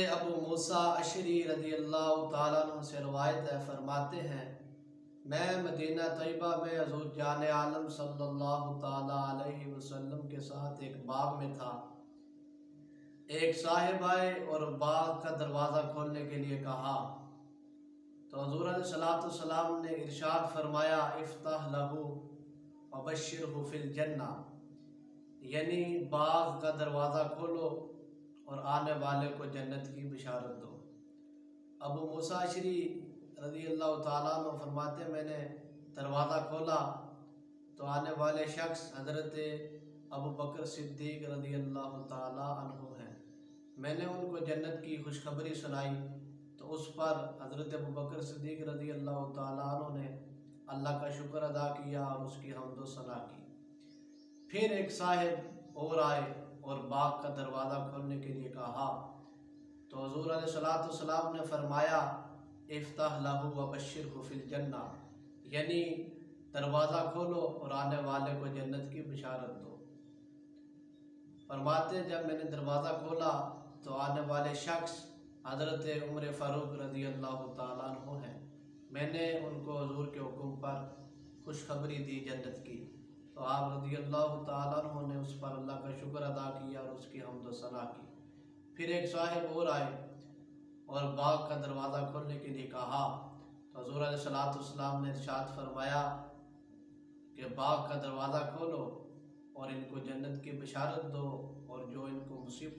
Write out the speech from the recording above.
अबू मूसा Ashari रज़ी अल्लाह ताला अन्हु से रवायत है, फरमाते हैं मैं मदीना तैयबा में हज़ूर जान आलम सल्लल्लाहु ताला अलैहि वसल्लम के साथ एक बाग में था। एक साहिब आए और बाग का दरवाज़ा खोलने के लिए कहा तो हज़ूर अलैहिस्सलाम ने इरशाद फरमाया इफ्ताह लहू वबश्शिरहु फिल जन्ना, यानी बाग का दरवाज़ा खोलो और आने वाले को जन्नत की बिशारत दो। अबू मूसा अशरी रज़ी अल्लाह ताला अन्हु फरमाते मैंने दरवाज़ा खोला तो आने वाले शख्स हज़रत अबू बकर सिद्दीक़ रज़ी अल्लाह ताला अन्हु हैं। मैंने उनको जन्नत की खुशखबरी सुनाई तो उस पर हज़रत अबू बकर सिद्दीक़ रज़ी अल्लाह ताला अन्हु ने अल्लाह का शुक्र अदा किया और उसकी हम्द व सना की। फिर एक साहिब और आए और बाग का दरवाज़ा खोलने के लिए कहा तो हुज़ूर अलैहिस्सलाम ने फरमाया इफ्ताह लहू व बश्शिरहु फिल जन्ना, यानी दरवाज़ा खोलो और आने वाले को जन्नत की बिशारत दो। फरमाते जब मैंने दरवाज़ा खोला तो आने वाले शख्स हज़रत उमर फ़ारूक रज़ी अल्लाह ताला अन्हु हैं। मैंने उनको हुज़ूर के हुक्म पर खुशखबरी दी जन्नत की तो आप रज़ी अल्लाह ताला अन्हु ने उस पर अल्लाह का शुक्र अदा किया और उसकी हम्द व सना की। फिर एक साहिब और आए और बाग का दरवाज़ा खोलने के लिए कहा तो हुज़ूर अलैहिस्सलाम ने इरशाद फरमाया कि बाग का दरवाज़ा खोलो और इनको जन्नत की बिशारत दो और जो इनको मुसीबत